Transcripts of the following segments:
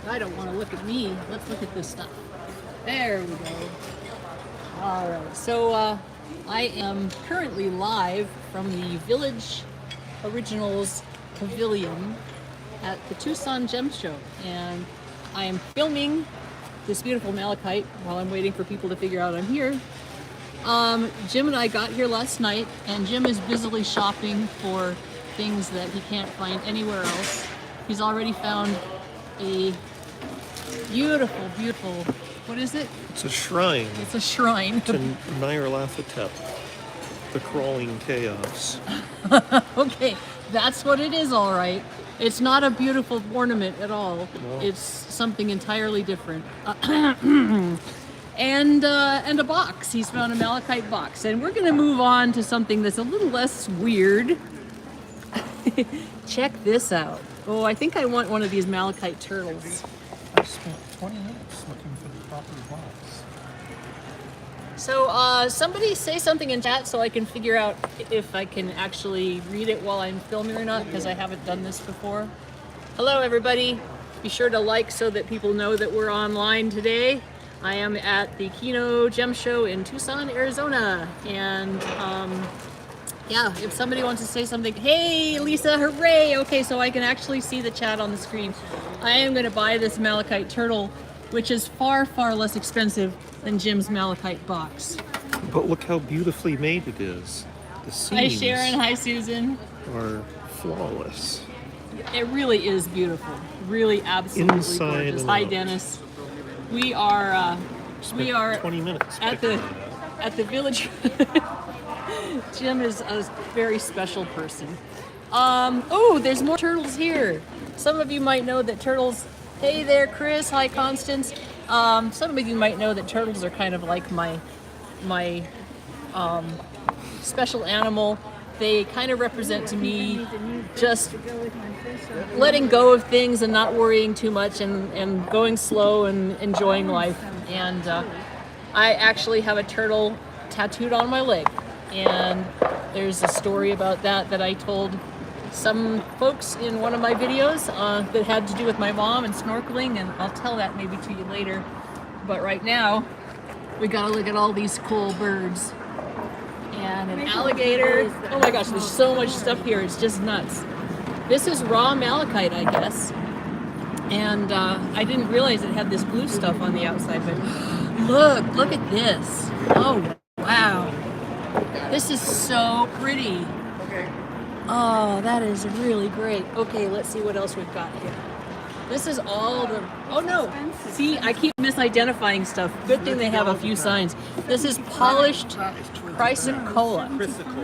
I don't want to look at me. Let's look at this stuff. There we go. All right, so I am currently live from the Village Originals Pavilion at the Tucson Gem Show, and I am filming this beautiful malachite while I'm waiting for people to figure out I'm here. Jim and I got here last night, and Jim is busily shopping for things that he can't find anywhere else. He's already found a beautiful, beautiful, what is it? It's a shrine. It's a shrine. To Nyarlathotep, the crawling chaos. Okay, that's what it is, all right. It's not a beautiful ornament at all. No. It's something entirely different. And a box. He's found a malachite box. And we're going to move on to something that's a little less weird. Check this out. Oh, I think I want one of these malachite turtles. I spent 20 minutes looking for the proper box. So somebody say something in chat so I can figure out if I can actually read it while I'm filming or not, because I haven't done this before. Hello, everybody. Be sure to like so that people know that we're online today. I am at the Kino Gem Show in Tucson, Arizona. And yeah, if somebody wants to say something, hey, Lisa, hooray! Okay, so I can actually see the chat on the screen. I am going to buy this malachite turtle, which is far, far less expensive than Jim's malachite box. But look how beautifully made it is. The seams Hi, Sharon. Hi, Susan. are flawless. It really is beautiful. Really, absolutely Inside gorgeous. and Hi, out. Dennis. We are 20 minutes at the village. Jim is a very special person. Oh, there's more turtles here. Some of you might know that turtles. Hey there, Chris. Hi, Constance. Some of you might know that turtles are kind of like my special animal. They kind of represent to me just letting go of things and not worrying too much and going slow and enjoying life. And I actually have a turtle tattooed on my leg. And there's a story about that I told some folks in one of my videos that had to do with my mom and snorkeling, and I'll tell that maybe to you later. But right now, we gotta look at all these cool birds. And an alligator. Oh my gosh, there's so much stuff here, it's just nuts. This is raw malachite, I guess. And I didn't realize it had this blue stuff on the outside, but look at this. Oh, wow. This is so pretty. Oh, that is really great. Okay, let's see what else we've got here. This is all the, oh no, see, I keep misidentifying stuff. Good thing they have a few signs. This is polished chrysocolla.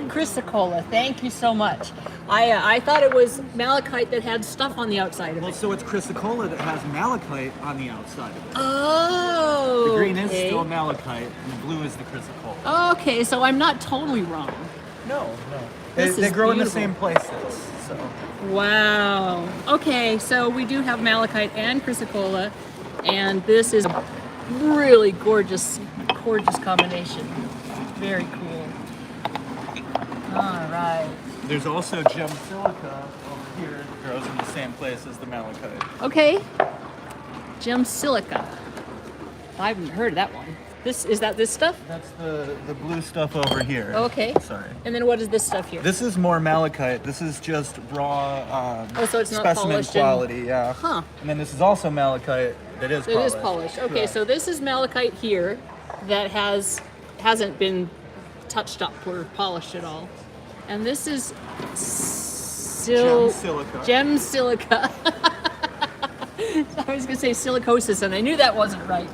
Chrysocolla, thank you so much. I thought it was malachite that had stuff on the outside of Well, it. so it's chrysocolla that has malachite on the outside of it. Oh, The green is okay. still malachite, and the blue is the chrysocolla. Okay, so I'm not totally wrong. No. This They is grow in the beautiful. same places, so. Wow. Okay, so we do have malachite and chrysocolla, and this is a really gorgeous combination. Very cool. All right. There's also gem silica over here that grows in the same place as the malachite. Okay. Gem silica. I haven't heard of that one. Is that this stuff? That's the blue stuff over here. Okay. Sorry. And then what is this stuff here? This is more malachite. This is just raw Oh, so it's not specimen polished and- quality, yeah. Huh. And then this is also malachite that is It polished. is polished. Okay, Correct. so this is malachite here that hasn't been touched up or polished at all. And this is Gem silica. Gem silica. I was gonna say silicosis, and I knew that wasn't right.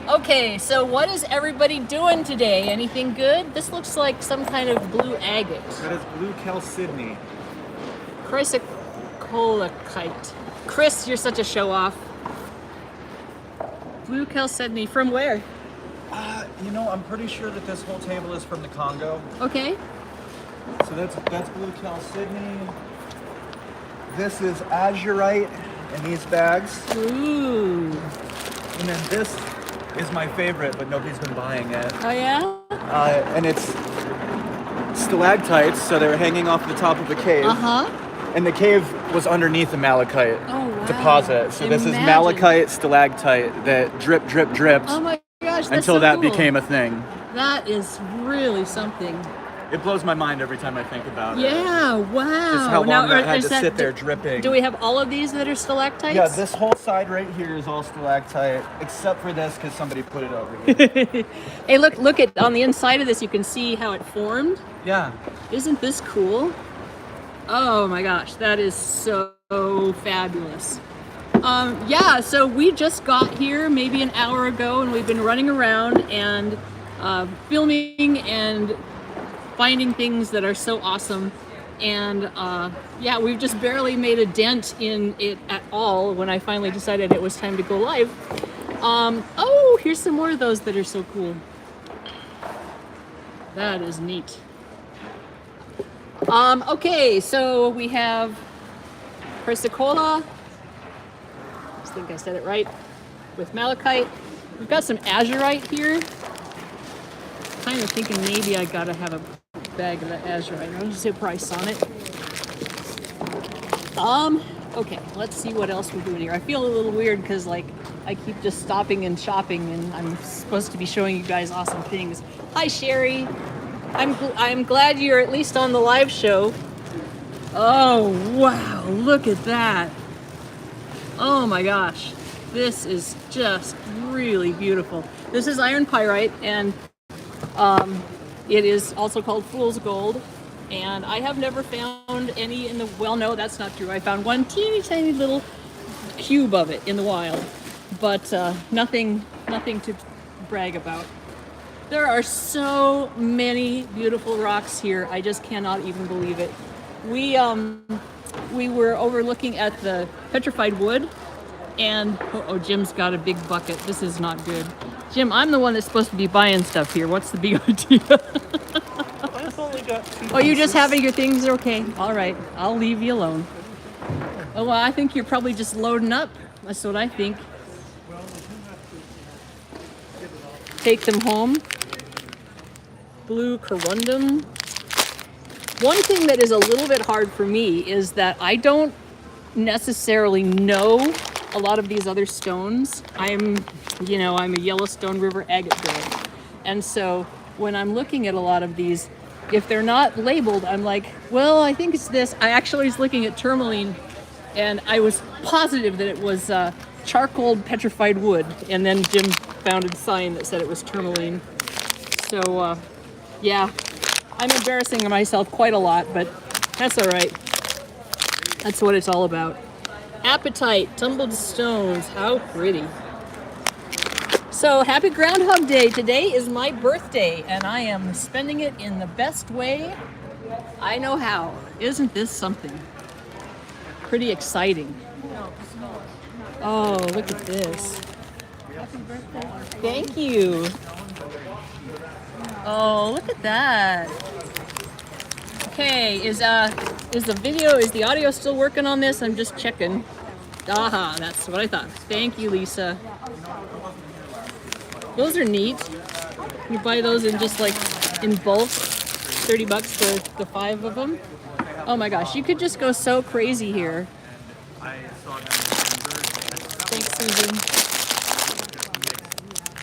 Okay, so what is everybody doing today? Anything good? This looks like some kind of blue agate. That is blue chalcedony. Chrysocollacite. Chris, you're such a show-off. Blue chalcedony. From where? I'm pretty sure that this whole table is from the Congo. Okay. So that's blue chalcedony. This is azurite in these bags. Ooh. And then this is my favorite, but nobody's been buying it. Oh yeah? And it's stalactites, so they're hanging off the top of a cave. Uh-huh. And the cave was underneath a malachite Oh, wow. deposit. So this is Imagine. malachite stalactite that dripped Oh my gosh, that's until so that cool. became a thing. That is really something. It blows my mind every time I think about it. Yeah, wow. Just how long that had is to sit there dripping. Do we have all of these that are stalactites? Yeah, this whole side right here is all stalactite, except for this because somebody put it over here. Hey, look at on the inside of this. You can see how it formed. Yeah. Isn't this cool? Oh my gosh, that is so fabulous. Yeah, so we just got here maybe an hour ago, and we've been running around and filming and finding things that are so awesome. And yeah, we've just barely made a dent in it at all when I finally decided it was time to go live. Oh, here's some more of those that are so cool. That is neat. Okay, so we have Persicola. I think I said it right. With malachite. We've got some azurite here. Kind of thinking maybe I gotta have a bag of that azurite. I'll just see a price on it. Okay, let's see what else we're doing here. I feel a little weird because like I keep just stopping and shopping, and I'm supposed to be showing you guys awesome things. Hi, Sherry. I'm glad you're at least on the live show. Oh wow, look at that. Oh my gosh, this is just really beautiful. This is iron pyrite, and it is also called fool's gold. And I have never found any in the, well, no, that's not true. I found one teeny tiny little cube of it in the wild, but nothing to brag about. There are so many beautiful rocks here. I just cannot even believe it. We were overlooking at the Petrified wood, and oh, Jim's got a big bucket. This is not good. Jim, I'm the one that's supposed to be buying stuff here. What's the big idea? I've only got 2 Oh, you just pieces. having your things? Okay, all right. I'll leave you alone. Oh, well, I think you're probably just loading up. That's what I think. Take them home. Blue corundum. One thing that is a little bit hard for me is that I don't necessarily know a lot of these other stones. I'm a Yellowstone River agate girl. And so when I'm looking at a lot of these, if they're not labeled, I'm like, well, I think it's this. I actually was looking at tourmaline, and I was positive that it was charcoal petrified wood. And then Jim found a sign that said it was tourmaline. So, yeah, I'm embarrassing myself quite a lot, but that's all right. That's what it's all about. Apatite, tumbled stones, how pretty. So happy Groundhog Day. Today is my birthday, and I am spending it in the best way I know how. Isn't this something? Pretty exciting. Oh, look at this. Happy birthday. Thank you. Oh, look at that. Okay, is the audio still working on this? I'm just checking. Aha, that's what I thought. Thank you, Lisa. Those are neat. You buy those in just like in bulk, $30 for the 5 of them. Oh my gosh, you could just go so crazy here. Thanks, Susan.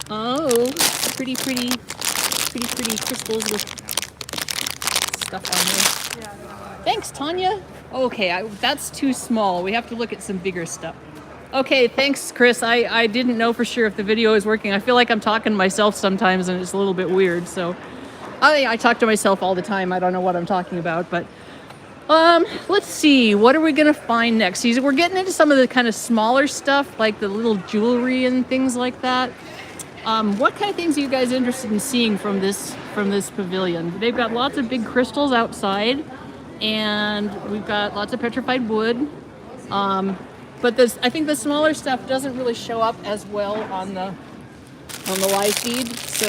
Oh, pretty crystals with stuff on there. Thanks, Tanya. Okay, that's too small. We have to look at some bigger stuff. Okay, thanks, Chris. I didn't know for sure if the video is working. I feel like I'm talking to myself sometimes, and it's a little bit weird. So I talk to myself all the time. I don't know what I'm talking about, but let's see. What are we gonna find next? We're getting into some of the kind of smaller stuff, like the little jewelry and things like that. What kind of things are you guys interested in seeing from this pavilion? They've got lots of big crystals outside, and we've got lots of petrified wood. But I think the smaller stuff doesn't really show up as well on the live feed. So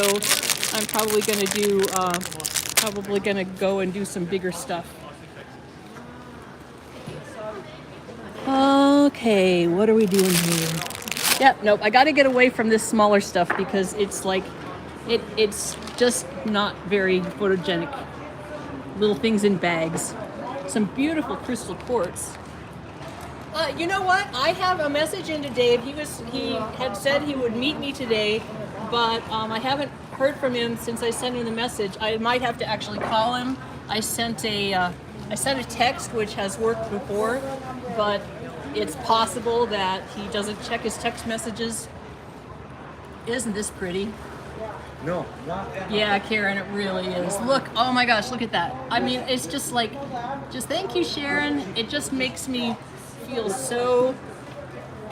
I'm probably gonna go and do some bigger stuff. Okay, what are we doing here? Yeah, nope, I gotta get away from this smaller stuff because it's like, it's just not very photogenic. Little things in bags. some beautiful crystal quartz. You know what? I have a message into Dave. He had said he would meet me today, but I haven't heard from him since I sent him the message. I might have to actually call him. I sent a text, which has worked before, but it's possible that he doesn't check his text messages. Isn't this pretty? No. Yeah, Karen, it really is. Look, oh my gosh, look at that. I mean, it's just like, just thank you, Sharon. It just makes me feel so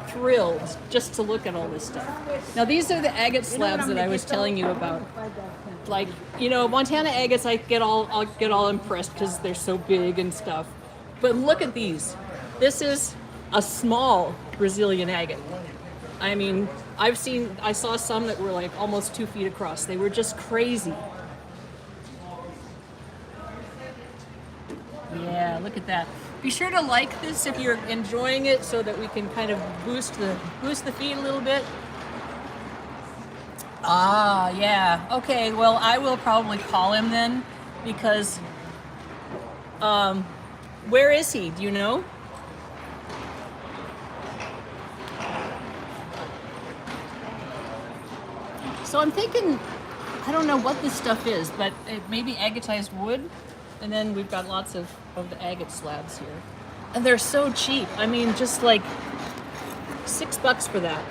thrilled just to look at all this stuff. Now, these are the agate slabs that I was telling you about. Like, you know, Montana agates, I'll get all impressed because they're so big and stuff. But look at these. This is a small Brazilian agate. I mean, I saw some that were like almost 2 feet across. They were just crazy. Yeah, look at that. Be sure to like this if you're enjoying it so that we can kind of boost the feed a little bit. Ah, yeah. Okay, well, I will probably call him then because where is he? Do you know? So I'm thinking, I don't know what this stuff is, but it may be agatized wood. And then we've got lots of the agate slabs here. And they're so cheap. I mean, just like $6 for that.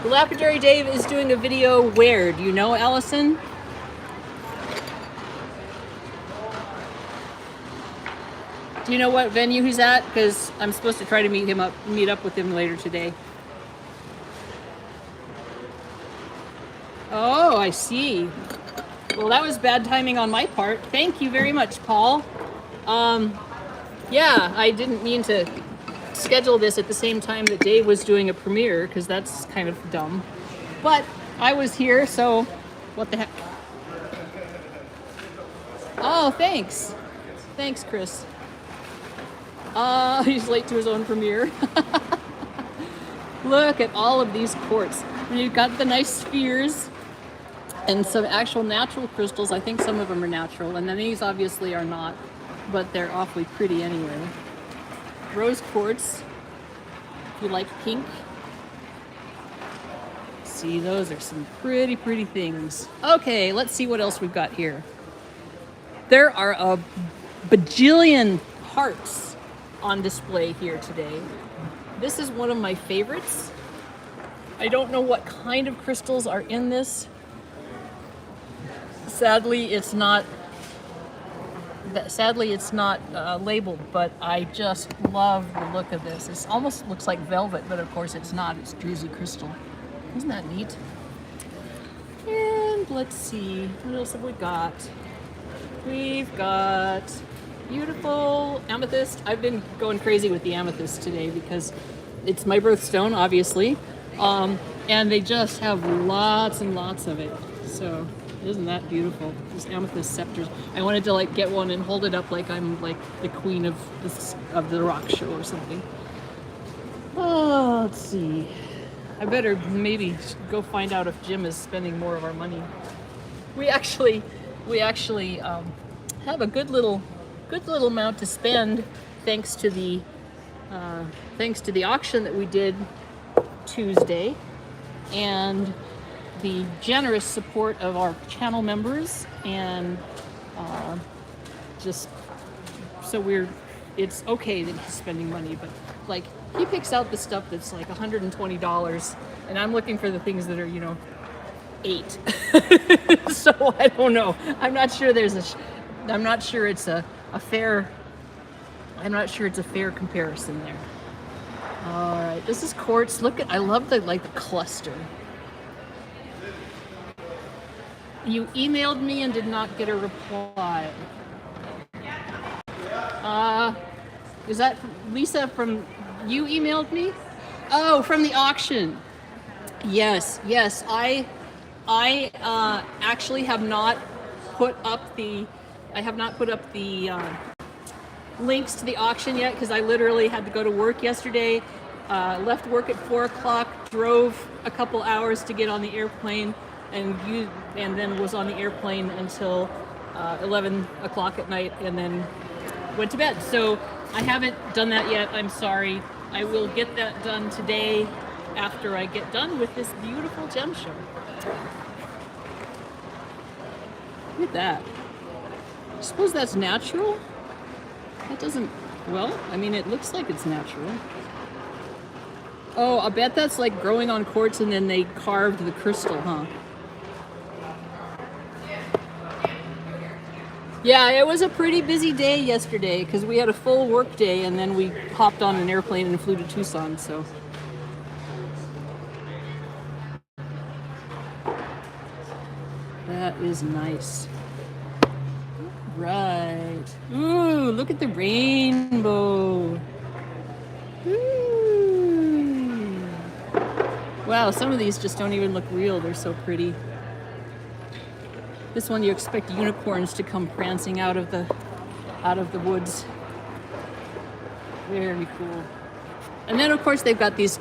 Lapidary Dave is doing a video where? Do you know, Allison? Do you know what venue he's at? Because I'm supposed to try to meet up with him later today. Oh, I see. Well, that was bad timing on my part. Thank you very much, Paul. Yeah, I didn't mean to schedule this at the same time that Dave was doing a premiere, because that's kind of dumb. But I was here, so what the heck. Oh, thanks. Thanks, Chris. He's late to his own premiere. Look at all of these quartz. And you've got the nice spheres and some actual natural crystals. I think some of them are natural, and then these obviously are not, but they're awfully pretty anyway. Rose quartz, if you like pink. See, those are some pretty, pretty things. Okay, let's see what else we've got here. There are a bajillion hearts on display here today. This is one of my favorites. I don't know what kind of crystals are in this. Sadly, it's not labeled, but I just love the look of this. It almost looks like velvet, but of course it's not. It's druzy crystal. Isn't that neat? And let's see, what else have we got? We've got beautiful amethyst. I've been going crazy with the amethyst today because it's my birthstone, obviously, and they just have lots and lots of it. So isn't that beautiful? These amethyst scepters. I wanted to like get one and hold it up like I'm like the queen of the rock show or something. Oh, let's see. I better maybe go find out if Jim is spending more of our money. We actually have a good little amount to spend thanks to the auction that we did Tuesday, and the generous support of our channel members, and just so it's okay that he's spending money, but like he picks out the stuff that's like $120, and I'm looking for the things that are, you know, $8. So I don't know. I'm not sure it's a fair comparison there. All right, this is quartz. I love the cluster. You emailed me and did not get a reply. Is that Lisa from you emailed me? Oh, from the auction. Yes. I actually have not put up the links to the auction yet, because I literally had to go to work yesterday. Left work at 4 o'clock, drove a couple hours to get on the airplane, and then was on the airplane until 11 o'clock at night and then went to bed. So I haven't done that yet. I'm sorry. I will get that done today after I get done with this beautiful gem show. Look at that. I suppose that's natural? That doesn't, well, I mean, it looks like it's natural. Oh, I bet that's like growing on quartz and then they carved the crystal, huh? Yeah, it was a pretty busy day yesterday because we had a full work day and then we hopped on an airplane and flew to Tucson, so. That is nice. Right. Ooh, look at the rainbow. Ooh. Wow, some of these just don't even look real. They're so pretty. This one you expect unicorns to come prancing out of the woods. Very cool. And then of course they've got these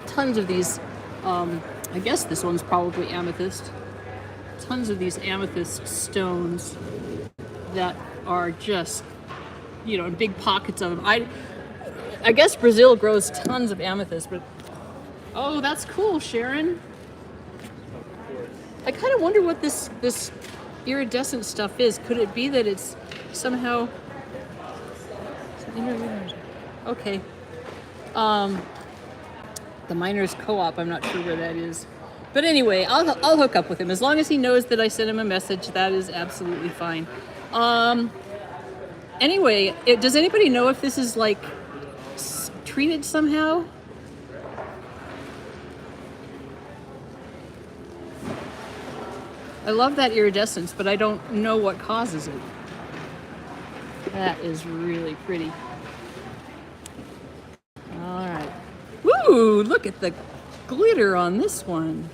tons of these. I guess this one's probably amethyst. Tons of these amethyst stones that are just, you know, big pockets of them. I guess Brazil grows tons of amethyst, but oh, that's cool, Sharon. I kind of wonder what this iridescent stuff is. Could it be that it's somehow okay? The Miners Co-op. I'm not sure where that is, but anyway, I'll hook up with him as long as he knows that I sent him a message. That is absolutely fine. Anyway, does anybody know if this is like treated somehow? I love that iridescence, but I don't know what causes it. That is really pretty. All right. Woo! Look at the glitter on this one.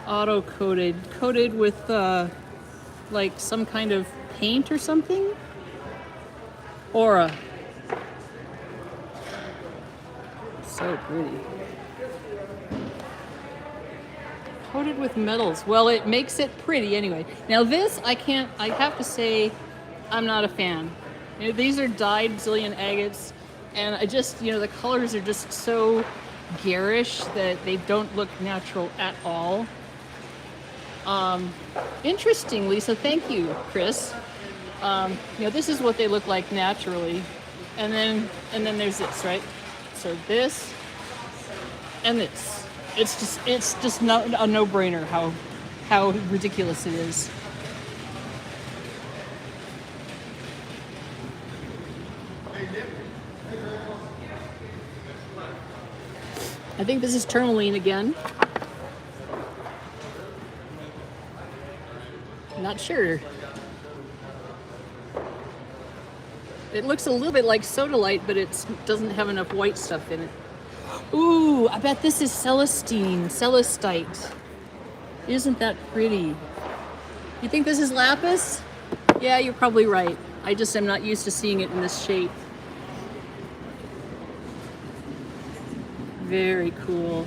Auto-coated. Coated with like some kind of paint or something? Aura. So pretty. Coated with metals. Well, it makes it pretty anyway. Now this, I have to say, I'm not a fan. You know, these are dyed Brazilian agates, and I just, you know, the colors are just so garish that they don't look natural at all. Interesting, Lisa. Thank you, Chris. You know, this is what they look like naturally, and then there's this, right? So this and this. It's just not a no-brainer how ridiculous it is. I think this is tourmaline again. Not sure. It looks a little bit like sodalite, but it doesn't have enough white stuff in it. Ooh, I bet this is celestite. Isn't that pretty? You think this is lapis? Yeah, you're probably right. I just am not used to seeing it in this shape. Very cool.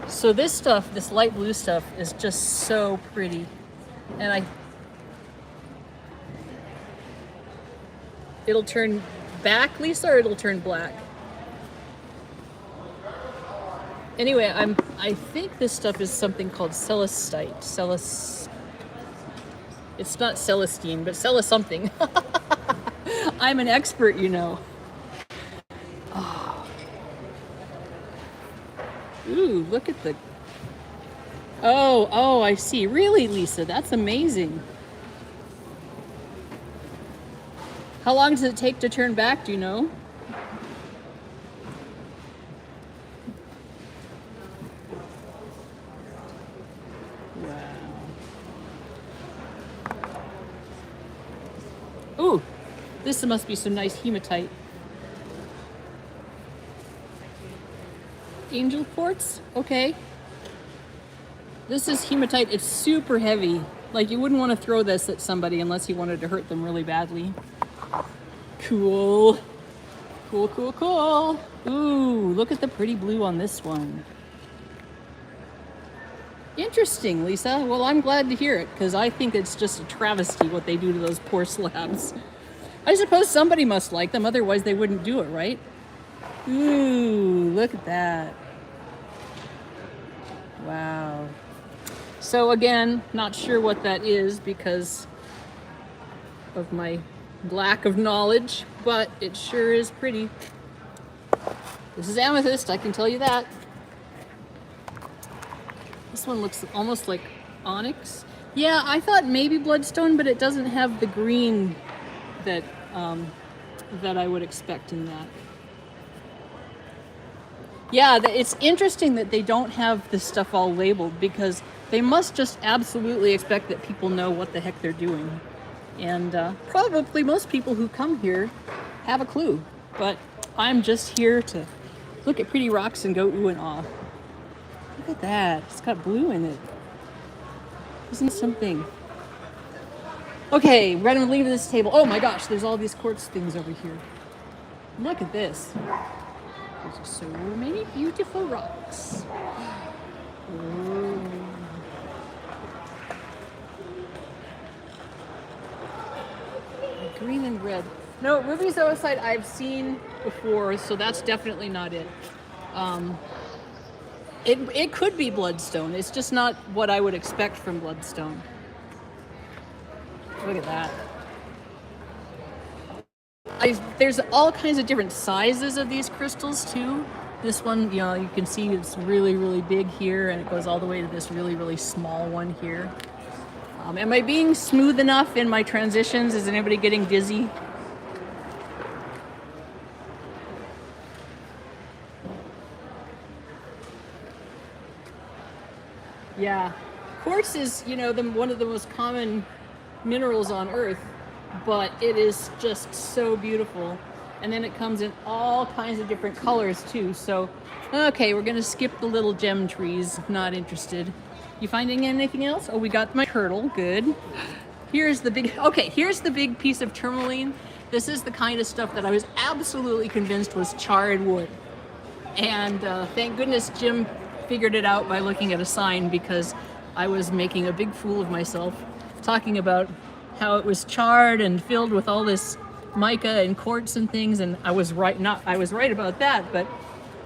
So this stuff, this light blue stuff, is just so pretty. And it'll turn back, Lisa, or it'll turn black? Anyway, I think this stuff is something called celestite. It's not celestine, but something. I'm an expert, you know. Oh. Ooh, look at the... Oh, I see. Really, Lisa? That's amazing. How long does it take to turn back, do you know? Ooh, this must be some nice hematite. Angel quartz? Okay. This is hematite. It's super heavy. Like, you wouldn't want to throw this at somebody unless you wanted to hurt them really badly. Cool. Cool. Ooh, look at the pretty blue on this one. Interesting, Lisa. Well, I'm glad to hear it because I think it's just a travesty what they do to those poor slabs. I suppose somebody must like them, otherwise they wouldn't do it, right? Ooh, look at that. Wow. So again, not sure what that is because of my lack of knowledge, but it sure is pretty. This is amethyst, I can tell you that. This one looks almost like onyx. Yeah, I thought maybe bloodstone, but it doesn't have the green that that I would expect in that. Yeah, it's interesting that they don't have this stuff all labeled because they must just absolutely expect that people know what the heck they're doing. And probably most people who come here have a clue. But I'm just here to look at pretty rocks and go ooh and ah. Look at that. It's got blue in it. Isn't it something? Okay, we're gonna leave this table. Oh my gosh, there's all these quartz things over here. Look at this. There's so many beautiful rocks. Oh. Green and red. No, ruby zoisite I've seen before, so that's definitely not it. It could be bloodstone. It's just not what I would expect from bloodstone. Look at that. There's all kinds of different sizes of these crystals too. This one, you know, you can see it's really, really big here, and it goes all the way to this really, really small one here. Am I being smooth enough in my transitions? Is anybody getting dizzy? Yeah, quartz is, you know, one of the most common minerals on Earth, but it is just so beautiful. And then it comes in all kinds of different colors too. So, okay, we're gonna skip the little gem trees. Not interested. You finding anything else? Oh, we got my turtle. Good. Here's the big. Okay, here's the big piece of tourmaline. This is the kind of stuff that I was absolutely convinced was charred wood. And thank goodness Jim figured it out by looking at a sign, because I was making a big fool of myself talking about how it was charred and filled with all this mica and quartz and things, and I was right. I was right about that, but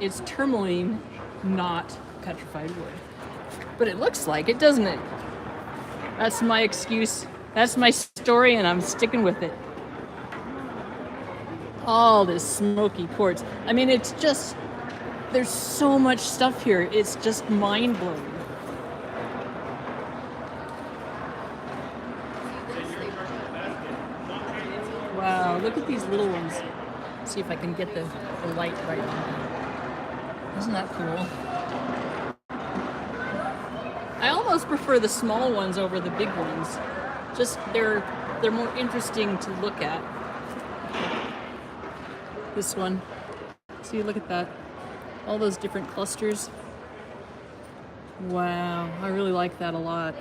it's tourmaline, not petrified wood. But it looks like it, doesn't it? That's my excuse. That's my story, and I'm sticking with it. All this smoky quartz. I mean, it's just, there's so much stuff here. It's just mind-blowing. Wow, look at these little ones. See if I can get the light right on them. Isn't that cool? I almost prefer the small ones over the big ones. Just they're more interesting to look at. This one. See, look at that. All those different clusters. Wow, I really like that a lot.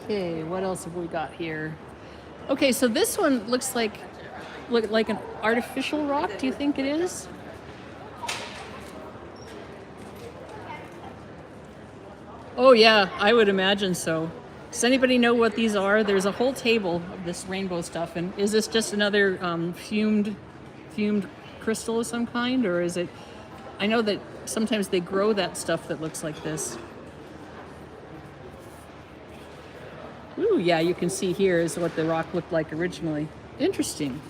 Okay, what else have we got here? Okay, so this one looks like an artificial rock. Do you think it is? Oh yeah, I would imagine so. Does anybody know what these are? There's a whole table of this rainbow stuff, and is this just another fumed crystal of some kind, or is it? I know that sometimes they grow that stuff that looks like this. Ooh, yeah, you can see here is what the rock looked like originally. Interesting.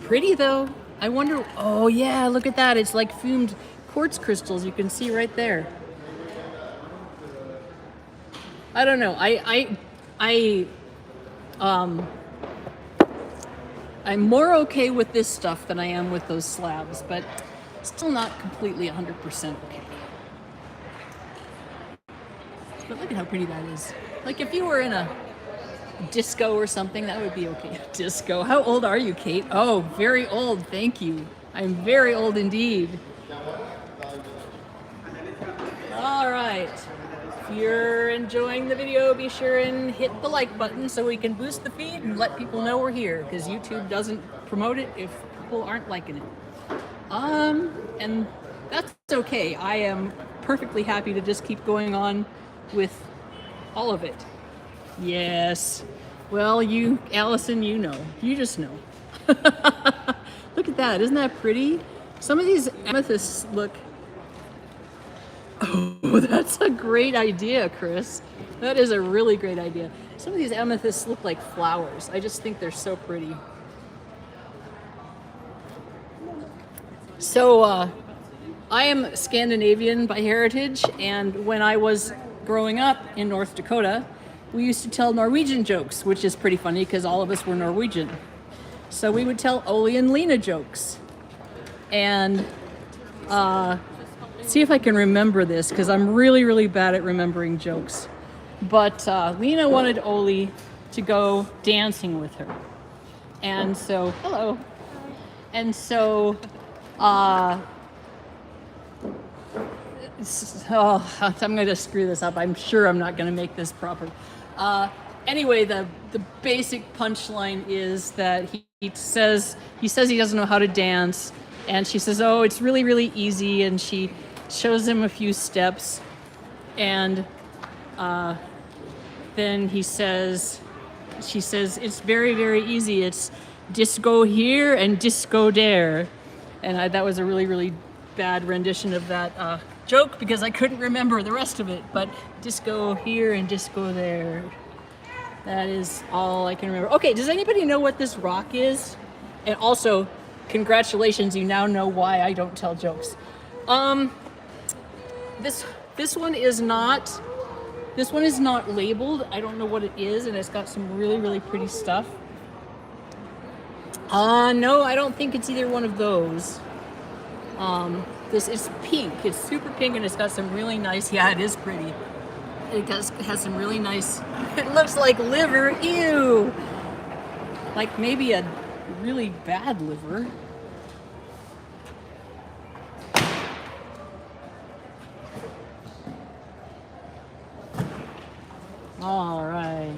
Pretty though. I wonder. Oh yeah, look at that. It's like fumed quartz crystals. You can see right there. I don't know. I'm more okay with this stuff than I am with those slabs, but still not completely 100% okay. But look at how pretty that is. Like if you were in a disco or something, that would be okay. Disco. How old are you, Kate? Oh, very old. Thank you. I'm very old indeed. All right. If you're enjoying the video, be sure and hit the like button so we can boost the feed and let people know we're here, because YouTube doesn't promote it if people aren't liking it. And that's okay. I am perfectly happy to just keep going on with all of it. Yes. Well, you, Allison, you know. You just know. Look at that. Isn't that pretty? Some of these amethysts look... Oh, that's a great idea, Chris. That is a really great idea. Some of these amethysts look like flowers. I just think they're so pretty. So, I am Scandinavian by heritage, and when I was growing up in North Dakota, we used to tell Norwegian jokes, which is pretty funny because all of us were Norwegian. So we would tell Ole and Lena jokes. And see if I can remember this, because I'm really, really bad at remembering jokes. But Lena wanted Ole to go dancing with her. And so, hello. And so, I'm going to screw this up. I'm sure I'm not going to make this proper. Anyway, the basic punchline is that he says he doesn't know how to dance, and she says, oh, it's really, really easy, and she shows him a few steps, and then she says, it's very, very easy. It's disco here and disco there. And that was a really, really bad rendition of that joke because I couldn't remember the rest of it. But disco here and disco there. That is all I can remember. Okay, does anybody know what this rock is? And also, congratulations, you now know why I don't tell jokes. This one is not labeled. I don't know what it is, and it's got some really, really pretty stuff. No, I don't think it's either one of those. This is pink. It's super pink, and it's got some really nice, yeah, it is pretty. It has some really nice, it looks like liver, ew! Like maybe a really bad liver. All right.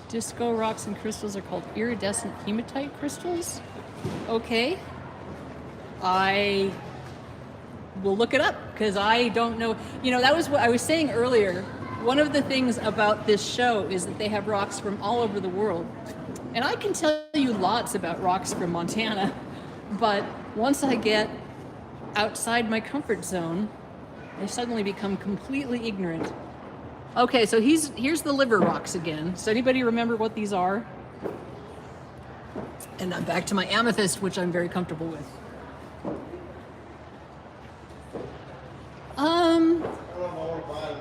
Disco rocks and crystals are called iridescent hematite crystals. Okay. I will look it up because I don't know. You know, that was what I was saying earlier. One of the things about this show is that they have rocks from all over the world. And I can tell you lots about rocks from Montana, but once I get outside my comfort zone, I suddenly become completely ignorant. Okay, so here's the liver rocks again. Does anybody remember what these are? And I'm back to my amethyst, which I'm very comfortable with.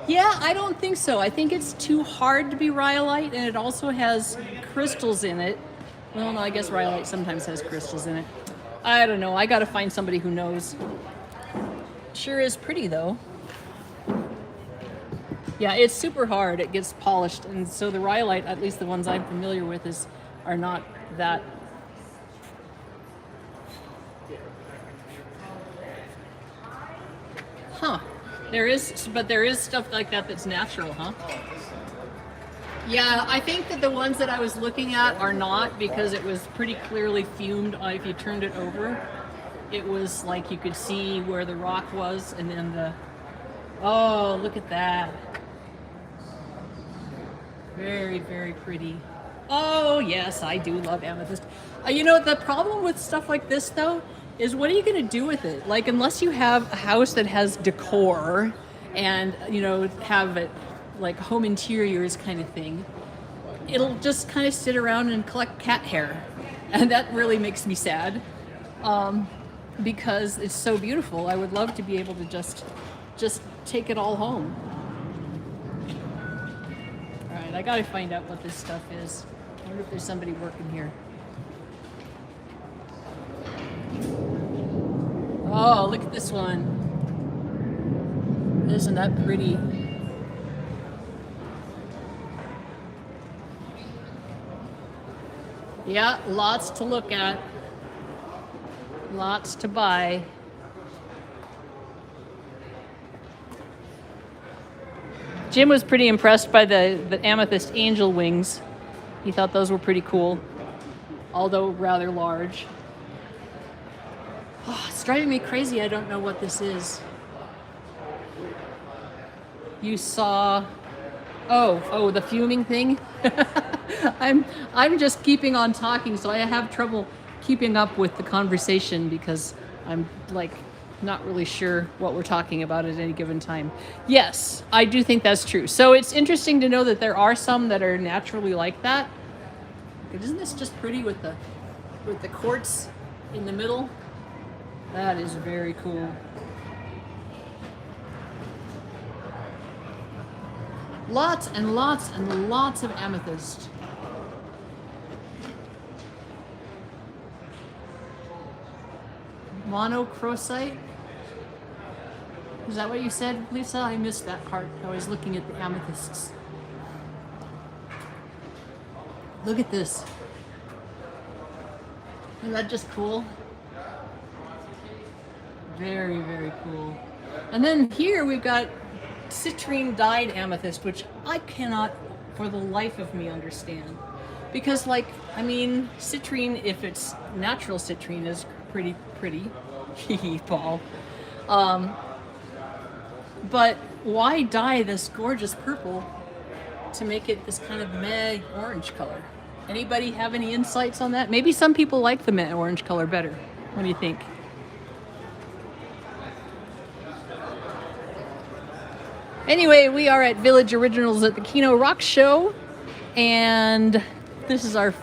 Yeah, I don't think so. I think it's too hard to be rhyolite, and it also has crystals in it. Well, no, I guess rhyolite sometimes has crystals in it. I don't know. I gotta find somebody who knows. Sure is pretty, though. Yeah, it's super hard. It gets polished, and so the rhyolite, at least the ones I'm familiar with, are not that. Huh. There is stuff like that that's natural, huh? Yeah, I think that the ones that I was looking at are not, because it was pretty clearly fumed. If you turned it over, it was like you could see where the rock was, and then oh, look at that. Very, very pretty. Oh, yes, I do love amethyst. You know, the problem with stuff like this, though, is what are you going to do with it? Like, unless you have a house that has decor and, you know, have it like home interiors kind of thing, it'll just kind of sit around and collect cat hair. And that really makes me sad because it's so beautiful. I would love to be able to just take it all home. All right, I got to find out what this stuff is. I wonder if there's somebody working here. Oh, look at this one. Isn't that pretty? Yeah, lots to look at. Lots to buy. Jim was pretty impressed by the amethyst angel wings. He thought those were pretty cool, although rather large. Oh, it's driving me crazy. I don't know what this is. You saw... Oh, the fuming thing? I'm just keeping on talking, so I have trouble keeping up with the conversation because I'm like not really sure what we're talking about at any given time. Yes, I do think that's true. So it's interesting to know that there are some that are naturally like that. Isn't this just pretty with the quartz in the middle? That is very cool. Lots and lots and lots of amethyst. Monochrosite. Is that what you said, Lisa? I missed that part. I was looking at the amethysts. Look at this. Isn't that just cool? Very, very cool. And then here we've got citrine dyed amethyst, which I cannot for the life of me understand. Because like, I mean, citrine, if it's natural citrine, is pretty. Hee Paul. But why dye this gorgeous purple to make it this kind of meh orange color? Anybody have any insights on that? Maybe some people like the meh orange color better. What do you think? Anyway, we are at Village Originals at the Kino Rock Show, and this is our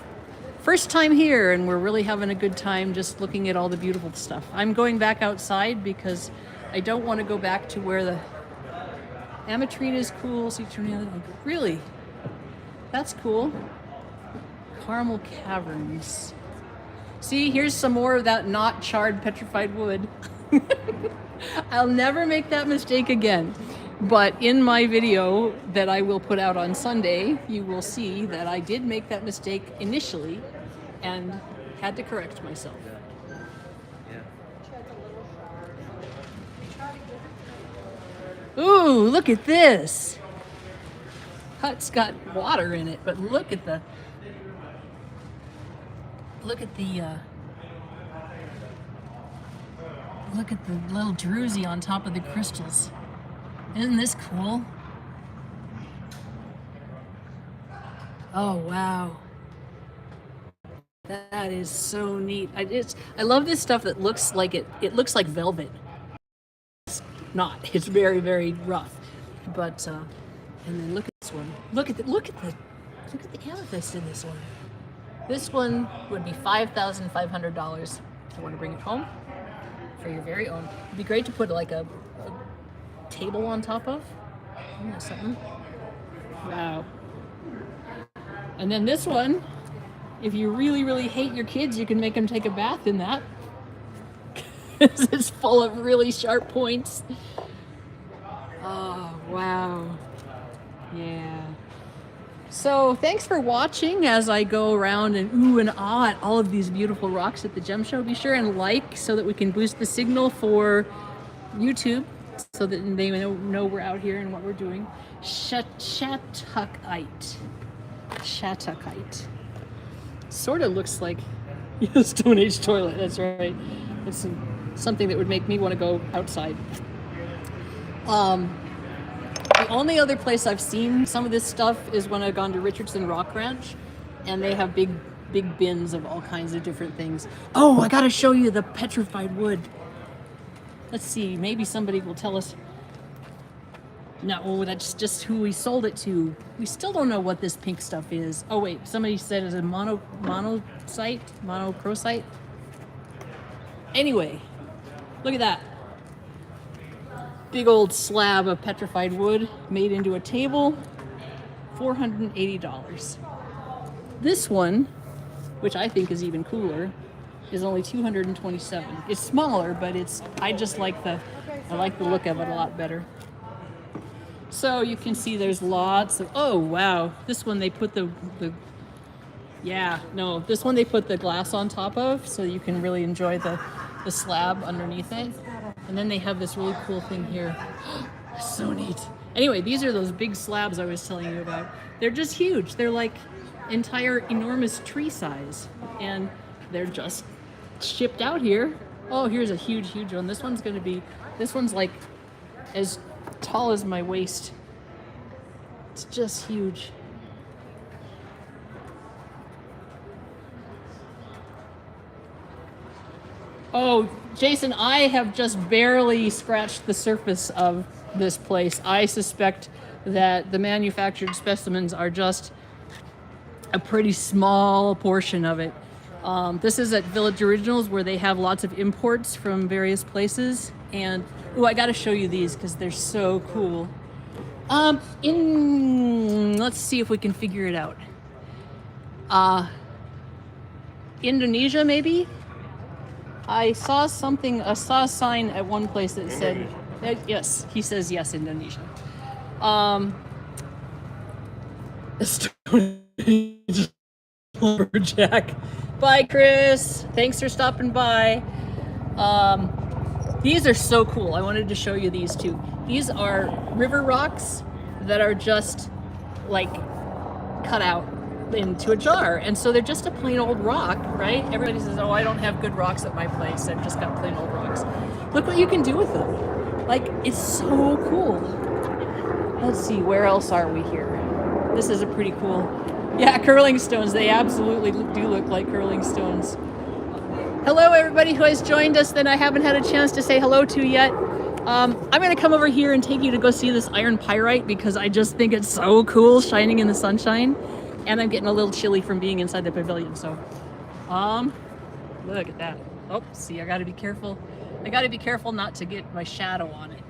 first time here, and we're really having a good time just looking at all the beautiful stuff. I'm going back outside because I don't want to go back to where the ametrine is cool. Really? That's cool. Caramel Caverns. See, here's some more of that not charred petrified wood. I'll never make that mistake again. But in my video that I will put out on Sunday, you will see that I did make that mistake initially and had to correct myself. Ooh, look at this. Hut's got water in it, but look at the look at the little druzy on top of the crystals. Isn't this cool? Oh wow. That is so neat. I love this stuff that looks like it looks like velvet. It's not. It's very, very rough. But and then look at this one. Look at the amethyst in this one. This one would be $5,500 if you want to bring it home for your very own. It'd be great to put like a table on top of. Isn't that something? Wow. And then this one, if you really, really hate your kids, you can make them take a bath in that. This is full of really sharp points. Oh, wow. Yeah. So thanks for watching as I go around and ooh and ah at all of these beautiful rocks at the Gem Show. Be sure and like so that we can boost the signal for YouTube so that they know we're out here and what we're doing. Shatukite. Shatukite. Sort of looks like a Stone Age toilet. That's right. It's something that would make me want to go outside. The only other place I've seen some of this stuff is when I've gone to Richardson Rock Ranch, and they have big bins of all kinds of different things. Oh, I gotta show you the petrified wood. Let's see, maybe somebody will tell us. No, that's just who we sold it to. We still don't know what this pink stuff is. Oh wait, somebody said it's a monochrosite. Anyway, look at that. Big old slab of petrified wood made into a table, $480. This one, which I think is even cooler, is only $227. It's smaller, but I like the look of it a lot better. So you can see there's lots of, oh wow, this one they put this one they put the glass on top of so you can really enjoy the slab underneath it. And then they have this really cool thing here. So neat. Anyway, these are those big slabs I was telling you about. They're just huge. They're like entire enormous tree size, and they're just shipped out here. Oh, here's a huge one. This one's like as tall as my waist. It's just huge. Oh, Jason, I have just barely scratched the surface of this place. I suspect that the manufactured specimens are just a pretty small portion of it. This is at Village Originals, where they have lots of imports from various places. And I got to show you these because they're so cool. Let's see if we can figure it out. Indonesia, maybe. I saw a sign at one place that said, yes, he says yes, Indonesia. Lumberjack. Bye, Chris. Thanks for stopping by. These are so cool. I wanted to show you these too. These are river rocks that are just like cut out into a jar, and so they're just a plain old rock, right? Everybody says, oh, I don't have good rocks at my place, I've just got plain old rocks. Look what you can do with them. Like, it's so cool. Let's see, where else are we here? This is a pretty cool, yeah, curling stones. They absolutely do look like curling stones. Hello everybody who has joined us that I haven't had a chance to say hello to yet. I'm gonna come over here and take you to go see this iron pyrite because I just think it's so cool shining in the sunshine. And I'm getting a little chilly from being inside the pavilion, so look at that. Oh, see, I gotta be careful. I gotta be careful not to get my shadow on it.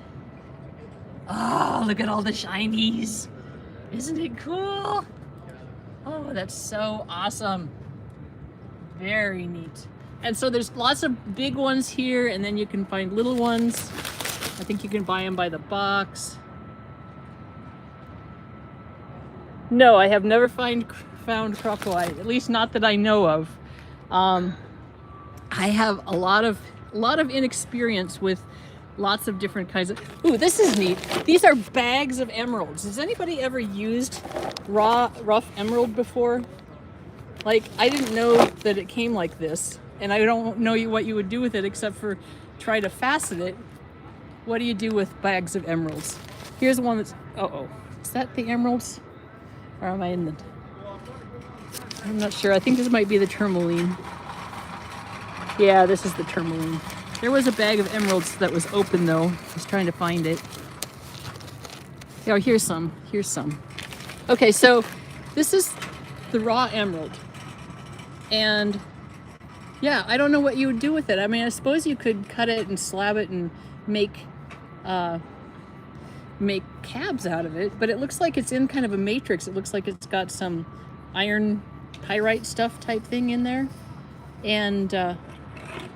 Oh, look at all the shinies. Isn't it cool? Oh, that's so awesome. Very neat. And so there's lots of big ones here, and then you can find little ones. I think you can buy them by the box. No, I have never found crocodile, at least not that I know of. I have a lot of inexperience with lots of different kinds of. Ooh, this is neat. These are bags of emeralds. Has anybody ever used rough emerald before? Like, I didn't know that it came like this, and I don't know what you would do with it except for try to fasten it. What do you do with bags of emeralds? Here's one that's. Is that the emeralds? Or am I in the... I'm not sure. I think this might be the tourmaline. Yeah, this is the tourmaline. There was a bag of emeralds that was open, though. I was trying to find it. Oh, here's some. Here's some. Okay, so this is the raw emerald. And, yeah, I don't know what you would do with it. I mean, I suppose you could cut it and slab it and make cabs out of it, but it looks like it's in kind of a matrix. It looks like it's got some iron pyrite stuff type thing in there. And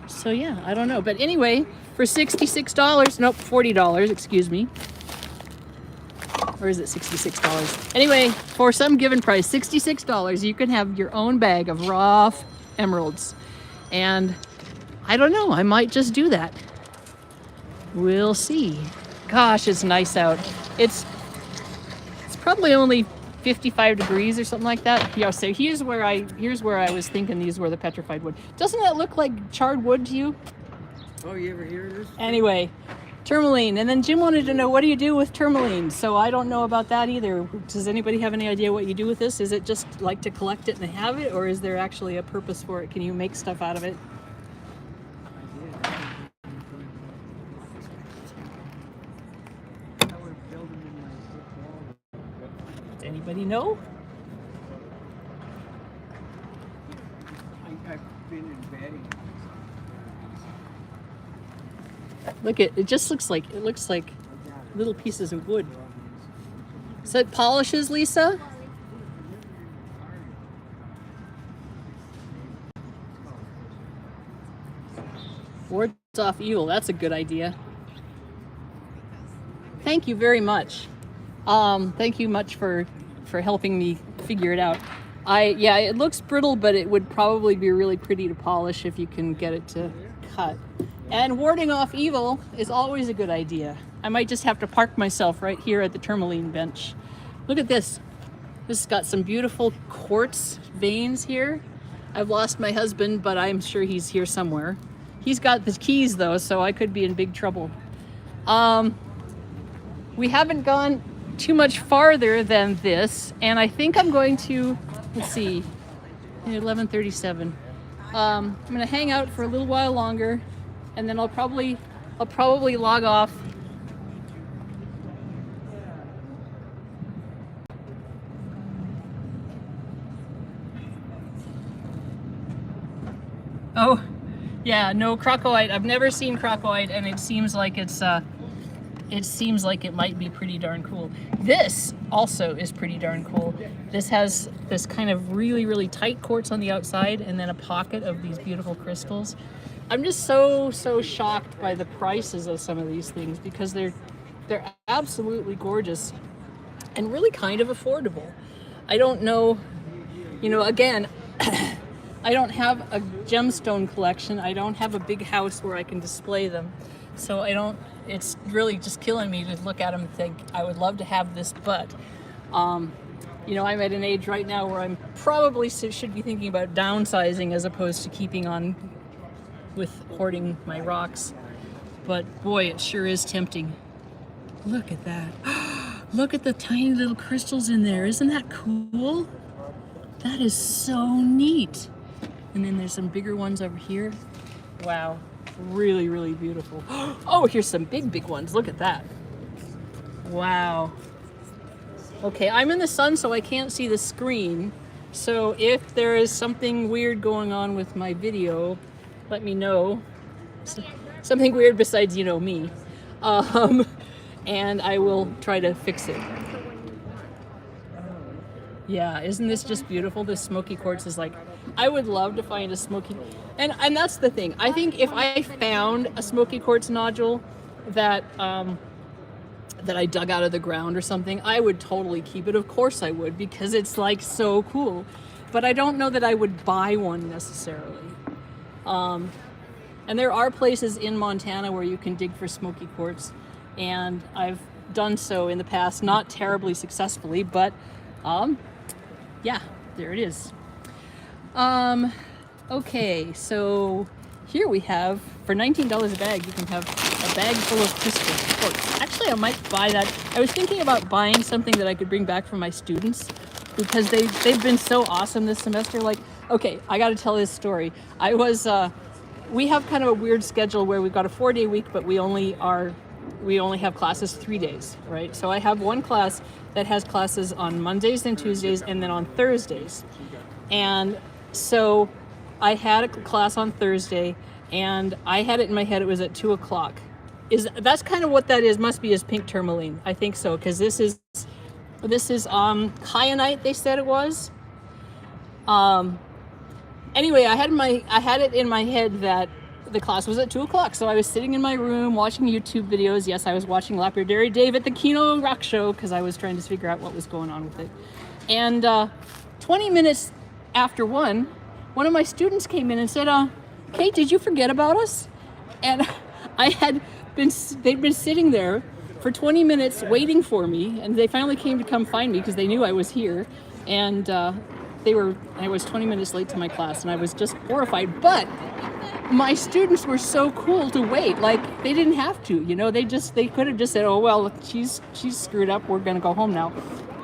so yeah, I don't know. But anyway, for $66, nope, $40, excuse me. Or is it $66? Anyway, for some given price, $66, you can have your own bag of raw emeralds. And I don't know, I might just do that. We'll see. Gosh, it's nice out. It's probably only 55 degrees or something like that. Yeah, so here's where I was thinking these were the petrified wood. Doesn't that look like charred wood to you? Oh, you ever hear this? Anyway, tourmaline. And then Jim wanted to know, what do you do with tourmaline? So I don't know about that either. Does anybody have any idea what you do with this? Is it just like to collect it and have it, or is there actually a purpose for it? Can you make stuff out of it? Anybody know? I've been embedding. Look at it. Just looks like little pieces of wood. Is that polishes, Lisa? Wards off evil. That's a good idea. Thank you very much. Thank you much for helping me figure it out. Yeah, it looks brittle, but it would probably be really pretty to polish if you can get it to cut. And warding off evil is always a good idea. I might just have to park myself right here at the tourmaline bench. Look at this. This has got some beautiful quartz veins here. I've lost my husband, but I'm sure he's here somewhere. He's got the keys though, so I could be in big trouble. We haven't gone too much farther than this, and I think I'm going to, let's see, 11:37. I'm gonna hang out for a little while longer, and then I'll probably log off. Oh, yeah, no crocoite. I've never seen crocoite, and it seems like it might be pretty darn cool. This also is pretty darn cool. This has this kind of really, really tight quartz on the outside, and then a pocket of these beautiful crystals. I'm just so shocked by the prices of some of these things, because they're absolutely gorgeous and really kind of affordable. I don't know, again, I don't have a gemstone collection. I don't have a big house where I can display them. So it's really just killing me to look at them and think, I would love to have this, but, I'm at an age right now where I'm probably should be thinking about downsizing as opposed to keeping on with hoarding my rocks. But boy, it sure is tempting. Look at that. Look at the tiny little crystals in there. Isn't that cool? That is so neat. And then there's some bigger ones over here. Wow, really, really beautiful. Oh, here's some big ones. Look at that. Wow. Okay, I'm in the sun, so I can't see the screen. So if there is something weird going on with my video, let me know. Something weird besides, me. And I will try to fix it. Yeah, isn't this just beautiful? This smoky quartz is like, I would love to find a smoky, and that's the thing. I think if I found a smoky quartz nodule that that I dug out of the ground or something, I would totally keep it. Of course I would, because it's like so cool. But I don't know that I would buy one necessarily. And there are places in Montana where you can dig for smoky quartz, and I've done so in the past, not terribly successfully, but yeah, there it is. Okay, so here we have, for $19 a bag, you can have a bag full of crystal quartz. Actually, I might buy that. I was thinking about buying something that I could bring back for my students, because they've been so awesome this semester. Like, okay, I got to tell this story. We have kind of a weird schedule where we've got a 4-day week, but we only have classes 3 days, right? So I have one class that has classes on Mondays and Tuesdays, and then on Thursdays. And so I had a class on Thursday, and I had it in my head it was at 2:00. That's kind of what that is, must be, is pink tourmaline. I think so, because this is kyanite, they said it was. Anyway, I had it in my head that the class was at 2:00, so I was sitting in my room watching YouTube videos. Yes, I was watching Lapidary Dave at the Kino rock show, because I was trying to figure out what was going on with it. And 20 minutes after one of my students came in and said, Kate, did you forget about us? And they'd been sitting there for 20 minutes waiting for me, and they finally came to come find me because they knew I was here. And I was 20 minutes late to my class, and I was just horrified. But my students were so cool to wait. Like, they didn't have to, they could have just said, oh, well, she's screwed up, we're gonna go home now.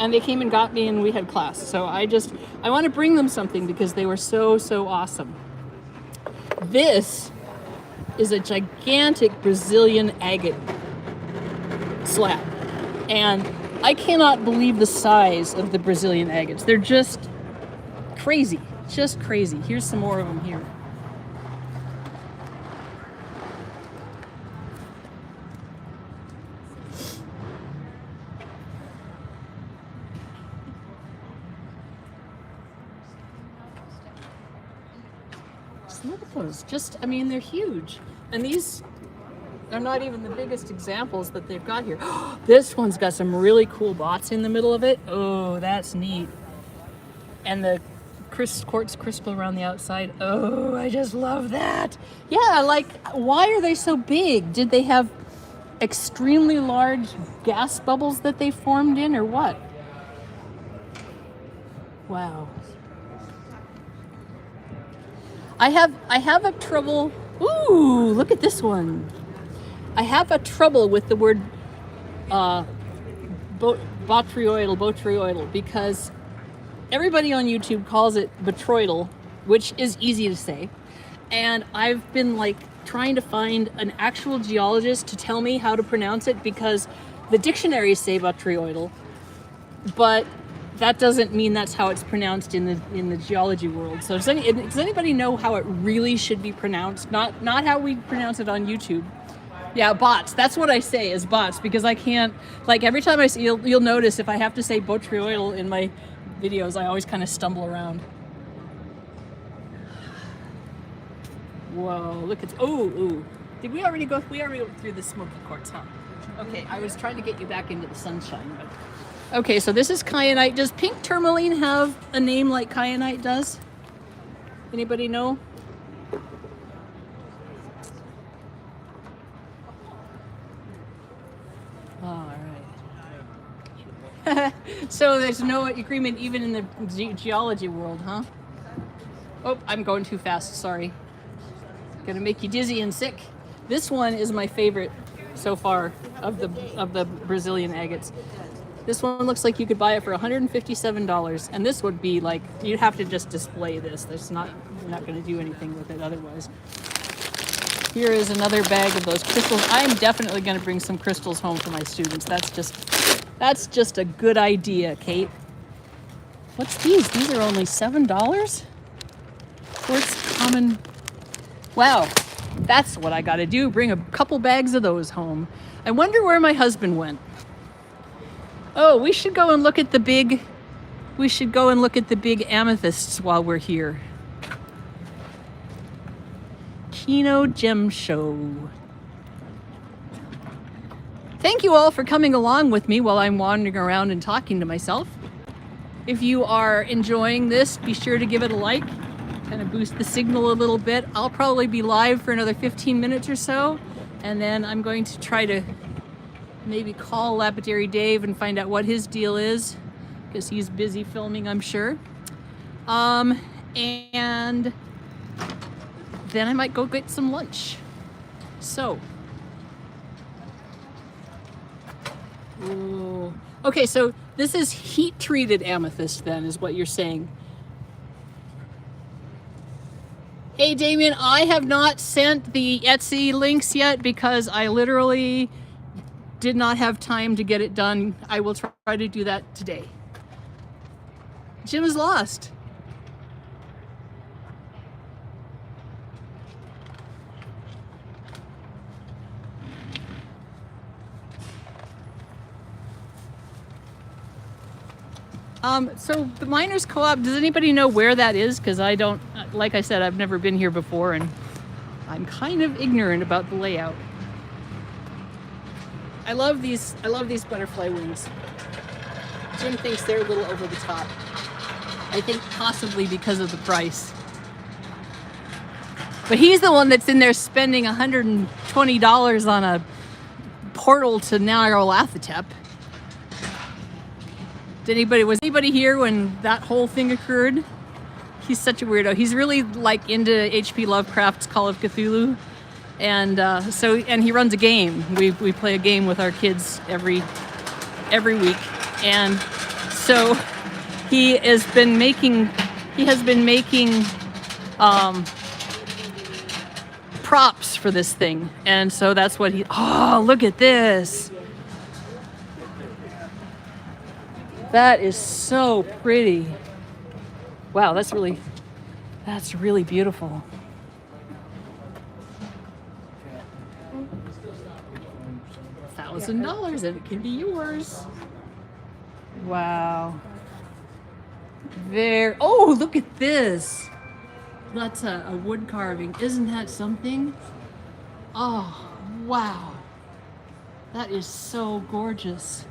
And they came and got me, and we had class. So I want to bring them something because they were so awesome. This is a gigantic Brazilian agate slab. And I cannot believe the size of the Brazilian agates. They're just crazy, Here's some more of them here. Just look at those. They're huge. And these are not even the biggest examples that they've got here. This one's got some really cool dots in the middle of it. Oh, that's neat. And the quartz crystal around the outside. Oh, I just love that. Yeah, like, why are they so big? Did they have extremely large gas bubbles that they formed in, or what? Wow. I have a trouble. Ooh, look at this one. I have a trouble with the word botryoidal because everybody on YouTube calls it botryoidal, which is easy to say. And I've been like trying to find an actual geologist to tell me how to pronounce it because the dictionaries say botryoidal, but that doesn't mean that's how it's pronounced in the geology world. So does anybody know how it really should be pronounced? Not how we pronounce it on YouTube. Yeah, bots. That's what I say is bots because I can't, like every time I see, you'll notice if I have to say botryoidal in my videos, I always kind of stumble around. Whoa, look at, ooh. Did we already go through the smoky quartz, huh? Okay, I was trying to get you back into the sunshine, but. Okay, so this is kyanite. Does pink tourmaline have a name like kyanite does? Anybody know? All right. So there's no agreement even in the geology world, huh? Oh, I'm going too fast, sorry. Gonna make you dizzy and sick. This one is my favorite so far of the Brazilian agates. This one looks like you could buy it for $157, and this would be like, you'd have to just display this. You're not going to do anything with it otherwise. Here is another bag of those crystals. I'm definitely going to bring some crystals home for my students. That's just a good idea, Kate. What's these? These are only $7? Quartz common. Wow, that's what I got to do. Bring a couple bags of those home. I wonder where my husband went. Oh, we should go and look at the big amethysts while we're here. Kino Gem Show. Thank you all for coming along with me while I'm wandering around and talking to myself. If you are enjoying this, be sure to give it a like, kind of boost the signal a little bit. I'll probably be live for another 15 minutes or so, and then I'm going to try to maybe call Lapidary Dave and find out what his deal is, because he's busy filming, I'm sure. And then I might go get some lunch. So, ooh. Okay, so this is heat-treated amethyst then, is what you're saying. Hey, Damien, I have not sent the Etsy links yet because I literally did not have time to get it done. I will try to do that today. Jim is lost. So the Miners Co-op, does anybody know where that is? Because I don't, like I said, I've never been here before and I'm kind of ignorant about the layout. I love these butterfly wings. Jim thinks they're a little over the top. I think possibly because of the price. But he's the one that's in there spending $120 on a portal to Nyarlathotep. Was anybody here when that whole thing occurred? He's such a weirdo. He's really like into H.P. Lovecraft's Call of Cthulhu. And and he runs a game. We play a game with our kids every week. And so he has been making props for this thing. And so that's what oh, look at this. That is so pretty. Wow, that's really beautiful. $1,000 and it can be yours. Wow. Oh, look at this. That's a wood carving. Isn't that something? Oh, wow. That is so gorgeous.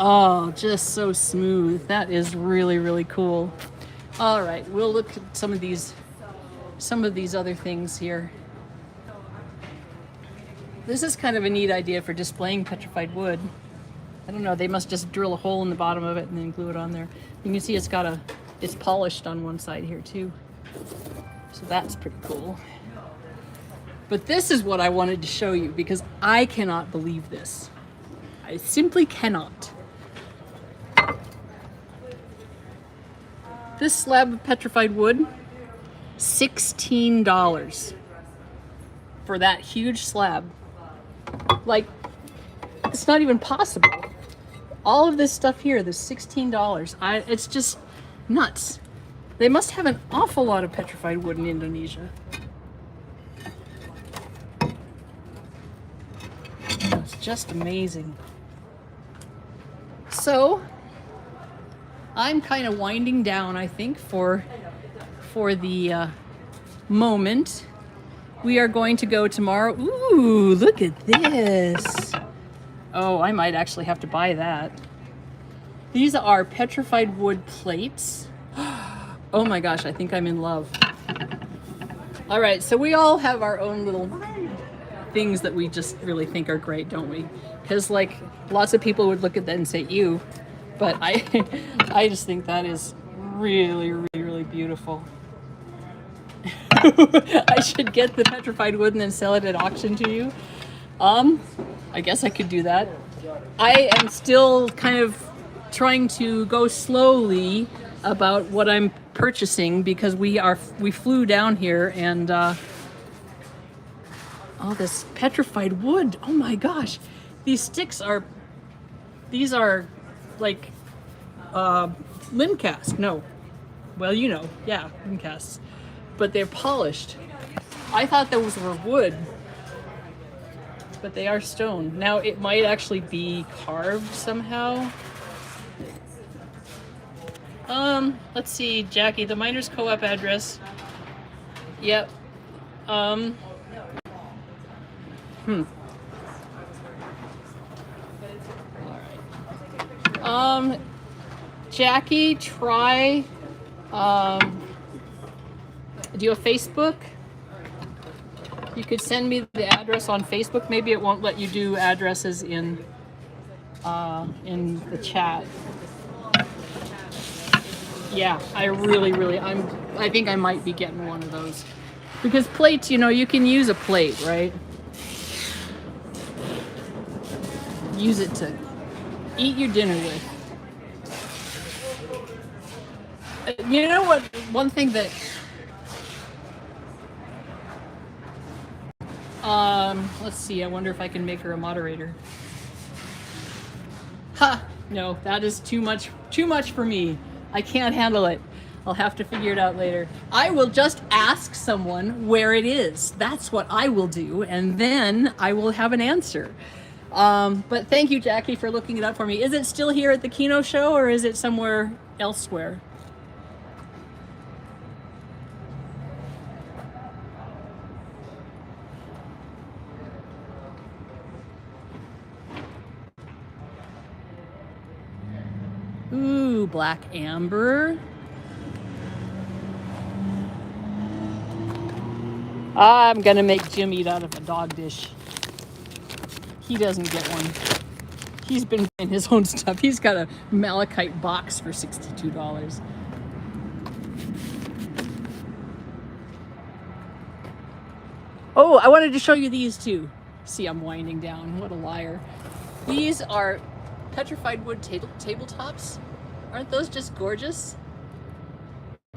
Oh, just so smooth. That is really, really cool. All right, we'll look at some of these other things here. This is kind of a neat idea for displaying petrified wood. I don't know, they must just drill a hole in the bottom of it and then glue it on there. You can see it's polished on one side here too. So that's pretty cool. But this is what I wanted to show you because I cannot believe this. I simply cannot. This slab of petrified wood, $16 for that huge slab. Like, it's not even possible. All of this stuff here, this $16. It's just nuts. They must have an awful lot of petrified wood in Indonesia. It's just amazing. So, I'm kind of winding down, I think, for the moment. We are going to go tomorrow. Ooh, look at this. Oh, I might actually have to buy that. These are petrified wood plates. Oh my gosh, I think I'm in love. All right, so we all have our own little things that we just really think are great, don't we? Because like lots of people would look at that and say, ew. But I just think that is really, really, really beautiful. I should get the petrified wood and then sell it at auction to you. I guess I could do that. I am still kind of trying to go slowly about what I'm purchasing because we flew down here and all this petrified wood. Oh my gosh, these sticks are like limb cast. No, well, you know, yeah, limb casts, but they're polished. I thought those were wood, but they are stone. Now it might actually be carved somehow. Let's see, Jackie, the Miners Co-op address. Yep. All right. Jackie, try. Do you have Facebook? You could send me the address on Facebook. Maybe it won't let you do addresses in the chat. Yeah, I think I might be getting one of those. Because plates, you know, you can use a plate, right? Use it to eat your dinner with. You know what? One thing that let's see, I wonder if I can make her a moderator. Ha! No, that is too much for me. I can't handle it. I'll have to figure it out later. I will just ask someone where it is. That's what I will do, and then I will have an answer. But thank you, Jackie, for looking it up for me. Is it still here at the Kino show, or is it somewhere elsewhere? Ooh, black amber. I'm gonna make Jim eat out of a dog dish. He doesn't get one. He's been buying his own stuff. He's got a malachite box for $62. Oh, I wanted to show you these too. See, I'm winding down. What a liar. These are petrified wood tabletops. Aren't those just gorgeous?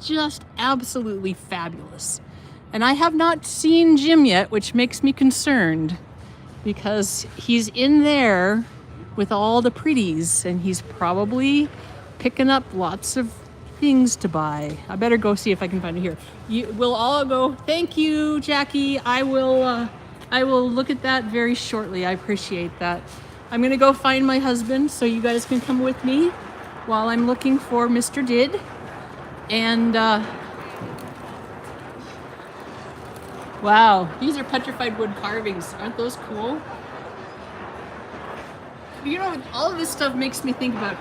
Just absolutely fabulous. And I have not seen Jim yet, which makes me concerned because he's in there with all the pretties and he's probably picking up lots of things to buy. I better go see if I can find it here. We'll all go. Thank you, Jackie. I will look at that very shortly. I appreciate that. I'm gonna go find my husband so you guys can come with me while I'm looking for Mr. Did. And wow, these are petrified wood carvings. Aren't those cool? you know, all of this stuff makes me think about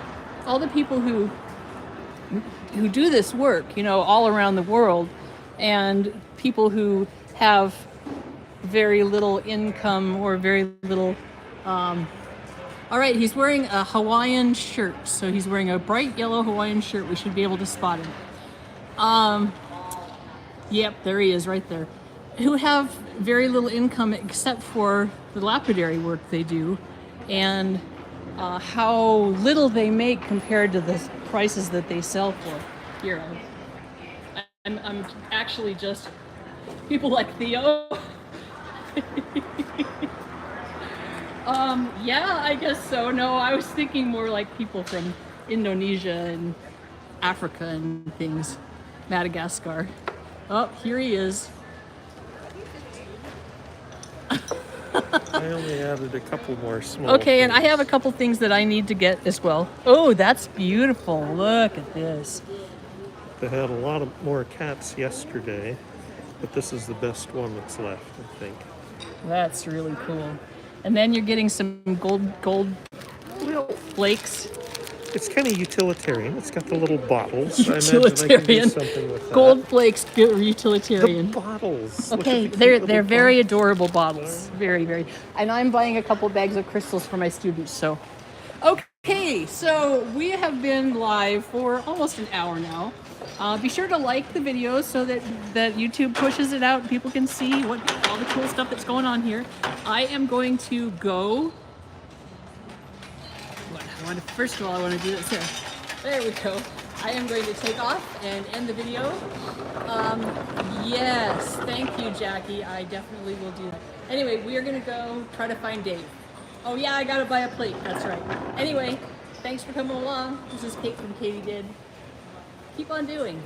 all the people who do this work, you know, all around the world, and people who have very little income or very little. All right, he's wearing a Hawaiian shirt, so he's wearing a bright yellow Hawaiian shirt. We should be able to spot him. Yep, there he is, right there. Who have very little income except for the lapidary work they do, and how little they make compared to the prices that they sell for. Here, I'm actually just people like Theo. Yeah, I guess so. No, I was thinking more like people from Indonesia and Africa and things. Madagascar. Oh, here he is. I only added a couple more small Okay, and I things. have a couple things that I need to get as well. Oh, that's beautiful. Look at this. They had a lot of more cats yesterday, but this is the best one that's left, I think. That's really cool. And then you're getting some gold flakes. It's kind of utilitarian. It's got the little bottles. I imagine I can Utilitarian. do something with that. Gold flakes, The utilitarian. bottles. Look Okay, at the cute they're little very bottles. adorable bottles. Very, very. And I'm buying a couple bags of crystals for my students. So, okay, so we have been live for almost an hour now. Be sure to like the video so that YouTube pushes it out and people can see what all the cool stuff that's going on here. I am going to go. First of all, I want to do this here. There we go. I am going to take off and end the video. Yes, thank you, Jackie. I definitely will do that. Anyway, we are going to go try to find Dave. Oh yeah, I got to buy a plate. That's right. Anyway, thanks for coming along. This is Kate from Katie Did. Keep on doing.